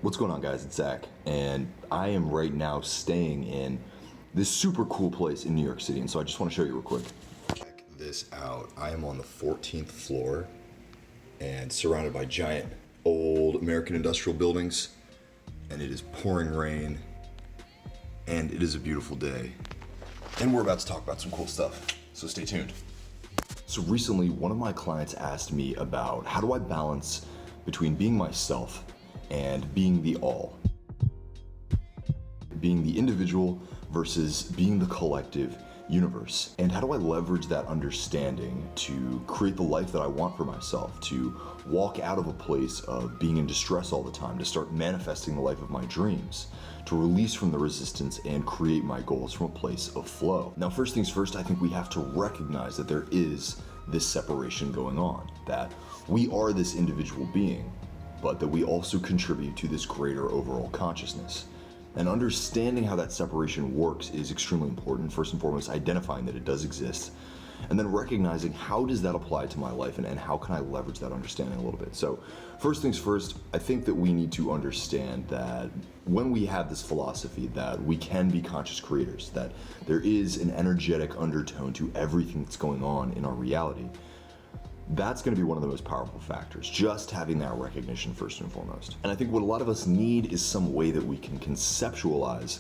What's going on, guys? It's Zach, and I am right now staying in this super cool place in New York City, and so I just want to show you real quick. Check this out. I am on the 14th floor and surrounded by giant old American industrial buildings, and it is pouring rain, and it is a beautiful day, and we're about to talk about some cool stuff, so stay tuned. So recently, one of my clients asked me about how do I balance between being myself and being the all. Being the individual versus being the collective universe. And how do I leverage that understanding to create the life that I want for myself, to walk out of a place of being in distress all the time, to start manifesting the life of my dreams, to release from the resistance and create my goals from a place of flow. Now, first things first, I think we have to recognize that there is this separation going on, that we are this individual being, but that we also contribute to this greater overall consciousness. And understanding how that separation works is extremely important. First and foremost, identifying that it does exist, and then recognizing how does that apply to my life and how can I leverage that understanding a little bit. So first things first, I think that we need to understand that when we have this philosophy that we can be conscious creators, that there is an energetic undertone to everything that's going on in our reality, that's going to be one of the most powerful factors, just having that recognition first and foremost. And I think what a lot of us need is some way that we can conceptualize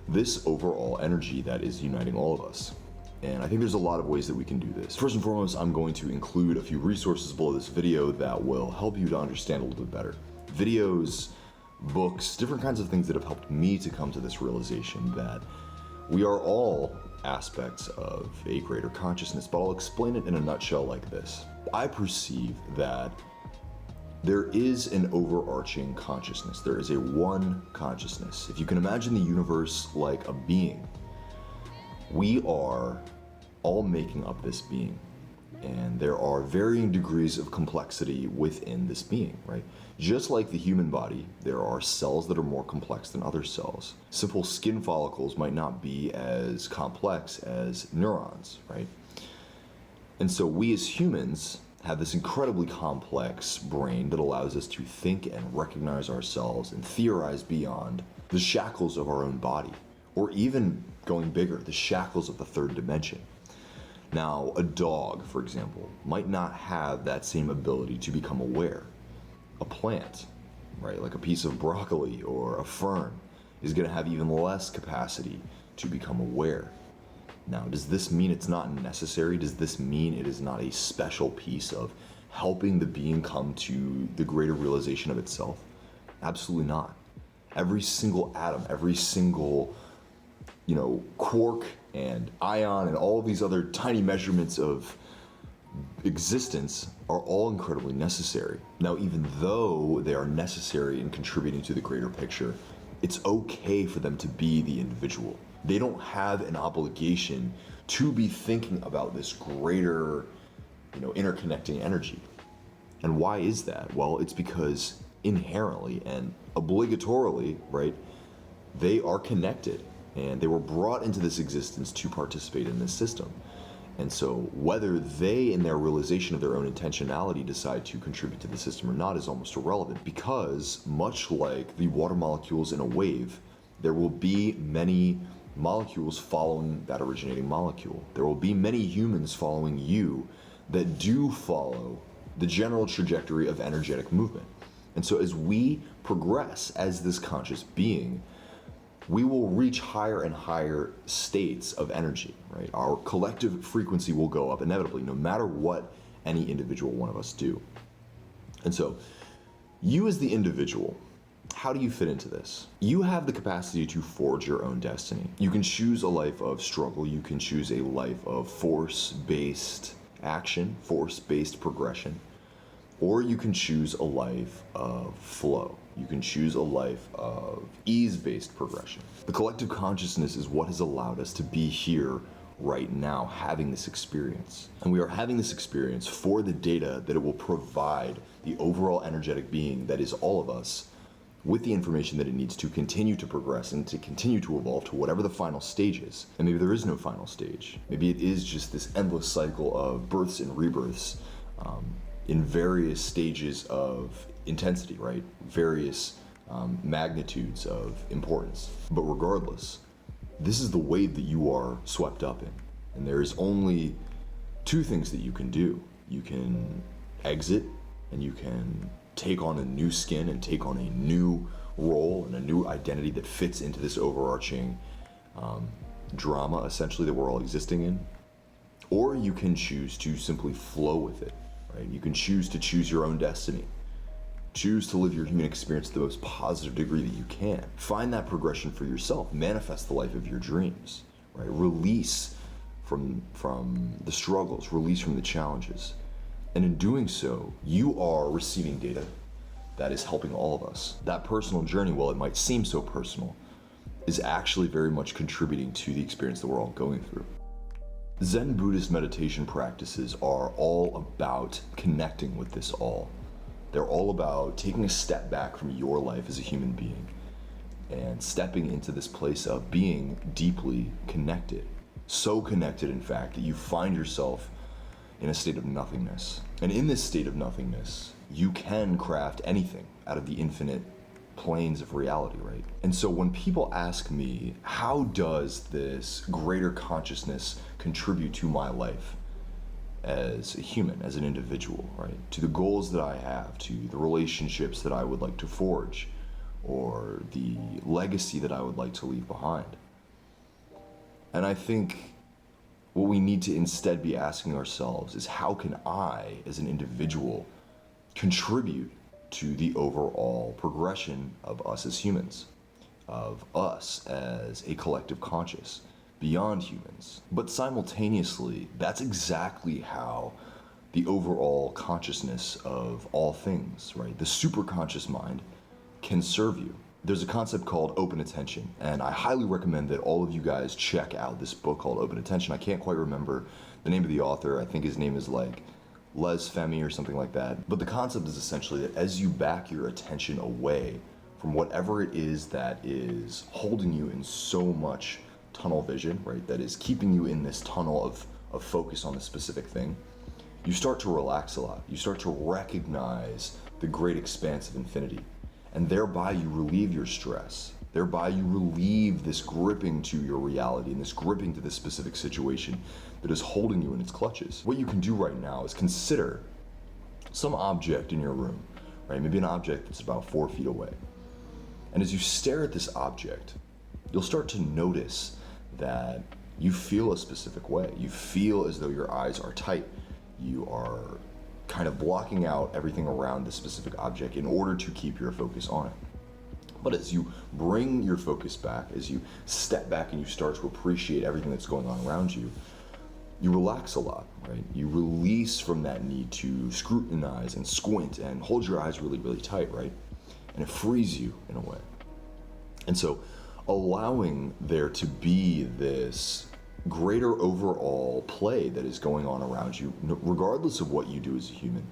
this overall energy that is uniting all of us. And I think there's a lot of ways that we can do this. First and foremost, I'm going to include a few resources below this video that will help you to understand a little bit better. Videos, books, different kinds of things that have helped me to come to this realization that we are all aspects of a greater consciousness, but I'll explain it in a nutshell like this. I perceive that there is an overarching consciousness. There is a one consciousness. If you can imagine the universe like a being, we are all making up this being. And there are varying degrees of complexity within this being, right? Just like the human body, there are cells that are more complex than other cells. Simple skin follicles might not be as complex as neurons, right? And so we as humans have this incredibly complex brain that allows us to think and recognize ourselves and theorize beyond the shackles of our own body, or even going bigger, the shackles of the third dimension. Now, a dog, for example, might not have that same ability to become aware. A plant, right, like a piece of broccoli or a fern, is going to have even less capacity to become aware. Now, does this mean it's not necessary? Does this mean it is not a special piece of helping the being come to the greater realization of itself? Absolutely not. Every single atom, every single quark and ion and all of these other tiny measurements of existence are all incredibly necessary. Now, even though they are necessary in contributing to the greater picture, it's okay for them to be the individual. They don't have an obligation to be thinking about this greater, interconnecting energy. And why is that? Well, it's because inherently and obligatorily, right, they are connected. And they were brought into this existence to participate in this system. And so whether they, in their realization of their own intentionality, decide to contribute to the system or not is almost irrelevant, because much like the water molecules in a wave, there will be many molecules following that originating molecule. There will be many humans following you that do follow the general trajectory of energetic movement. And so as we progress as this conscious being, we will reach higher and higher states of energy, right? Our collective frequency will go up inevitably, no matter what any individual one of us do. And so, you as the individual, how do you fit into this? You have the capacity to forge your own destiny. You can choose a life of struggle. You can choose a life of force-based action, force-based progression, or you can choose a life of flow. You can choose a life of ease-based progression. The collective consciousness is what has allowed us to be here right now, having this experience. And we are having this experience for the data that it will provide the overall energetic being that is all of us, with the information that it needs to continue to progress and to continue to evolve to whatever the final stage is. And maybe there is no final stage. Maybe it is just this endless cycle of births and rebirths, in various stages of intensity, right? Various magnitudes of importance. But regardless, this is the wave that you are swept up in. And there's only two things that you can do. You can exit, and you can take on a new skin and take on a new role and a new identity that fits into this overarching drama, essentially, that we're all existing in. Or you can choose to simply flow with it, right? You can choose to choose your own destiny. Choose to live your human experience to the most positive degree that you can. Find that progression for yourself. Manifest the life of your dreams, right? Release from the struggles, release from the challenges. And in doing so, you are receiving data that is helping all of us. That personal journey, while it might seem so personal, is actually very much contributing to the experience that we're all going through. Zen Buddhist meditation practices are all about connecting with this all. They're all about taking a step back from your life as a human being and stepping into this place of being deeply connected. So connected, in fact, that you find yourself in a state of nothingness. And in this state of nothingness, you can craft anything out of the infinite planes of reality, right? And so when people ask me, how does this greater consciousness contribute to my life as a human, as an individual, right? To the goals that I have, to the relationships that I would like to forge, or the legacy that I would like to leave behind. And I think what we need to instead be asking ourselves is, how can I, as an individual, contribute to the overall progression of us as humans, of us as a collective conscious, beyond humans? But simultaneously, that's exactly how the overall consciousness of all things, right, the superconscious mind, can serve you. There's a concept called open attention, and I highly recommend that all of you guys check out this book called Open Attention. I can't quite remember the name of the author. I think his name is like Les Femi or something like that. But the concept is essentially that as you back your attention away from whatever it is that is holding you in so much tunnel vision, right, that is keeping you in this tunnel of focus on a specific thing, you start to relax a lot. You start to recognize the great expanse of infinity. And thereby you relieve your stress. Thereby you relieve this gripping to your reality and this gripping to this specific situation that is holding you in its clutches. What you can do right now is consider some object in your room, right? Maybe an object that's about 4 feet away. And as you stare at this object, you'll start to notice that you feel a specific way. You feel as though your eyes are tight. You are kind of blocking out everything around this specific object in order to keep your focus on it. But as you bring your focus back, as you step back and you start to appreciate everything that's going on around you, you relax a lot, right? You release from that need to scrutinize and squint and hold your eyes really, really tight, right? And it frees you in a way. And so allowing there to be this greater overall play that is going on around you, regardless of what you do as a human,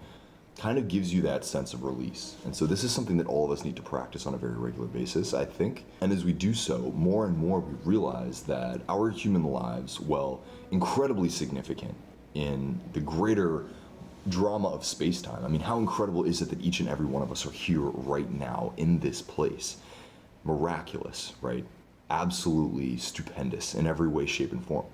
kind of gives you that sense of release. And so this is something that all of us need to practice on a very regular basis, I think. And as we do so, more and more we realize that our human lives, while incredibly significant in the greater drama of space-time, I mean, how incredible is it that each and every one of us are here right now in this place? Miraculous, right? Absolutely stupendous in every way, shape, and form.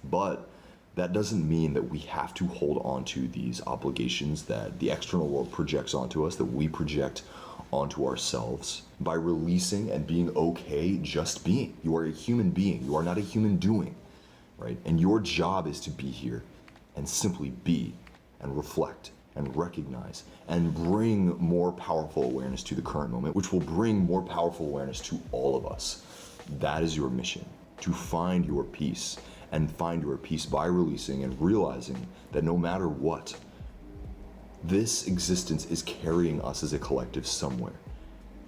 But that doesn't mean that we have to hold on to these obligations that the external world projects onto us, that we project onto ourselves, by releasing and being okay just being. You are a human being. You are not a human doing, right? And your job is to be here and simply be and reflect and recognize and bring more powerful awareness to the current moment, which will bring more powerful awareness to all of us. That is your mission, to find your peace, and find your peace by releasing and realizing that no matter what, this existence is carrying us as a collective somewhere.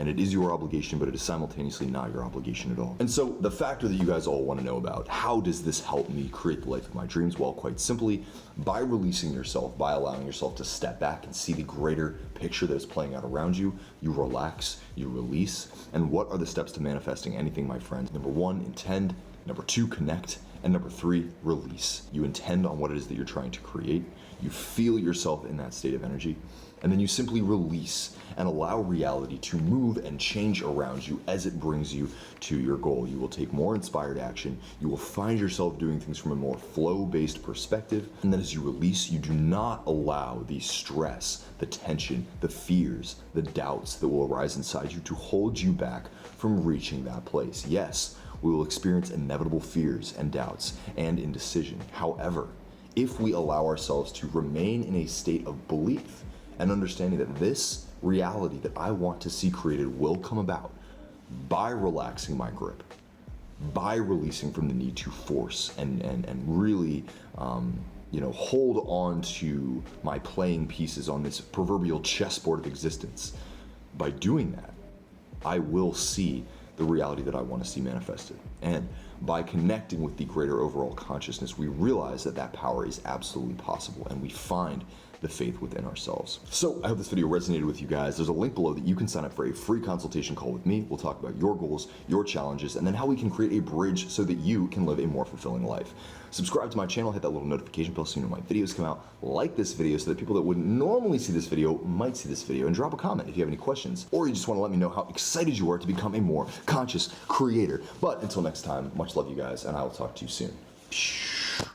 And it is your obligation, but it is simultaneously not your obligation at all. And so the factor that you guys all want to know about, how does this help me create the life of my dreams? Well, quite simply, by releasing yourself, by allowing yourself to step back and see the greater picture that is playing out around you, you relax, you release. And what are the steps to manifesting anything, my friends? Number 1, intend. Number 2, connect. And number 3, release. You intend on what it is that you're trying to create. You feel yourself in that state of energy. And then you simply release and allow reality to move and change around you as it brings you to your goal. You will take more inspired action. You will find yourself doing things from a more flow-based perspective. And then as you release, you do not allow the stress, the tension, the fears, the doubts that will arise inside you to hold you back from reaching that place. Yes, we will experience inevitable fears and doubts and indecision. However, if we allow ourselves to remain in a state of belief and understanding that this reality that I want to see created will come about by relaxing my grip, by releasing from the need to force and really hold on to my playing pieces on this proverbial chessboard of existence. By doing that, I will see the reality that I want to see manifested. And by connecting with the greater overall consciousness, we realize that that power is absolutely possible, and we find the faith within ourselves. So I hope this video resonated with you guys. There's a link below that you can sign up for a free consultation call with me. We'll talk about your goals, your challenges, and then how we can create a bridge so that you can live a more fulfilling life. Subscribe to my channel, hit that little notification bell so you know my videos come out. Like this video so that people that wouldn't normally see this video might see this video, and drop a comment if you have any questions, or you just want to let me know how excited you are to become a more conscious creator. But until next time, much love you guys, and I will talk to you soon.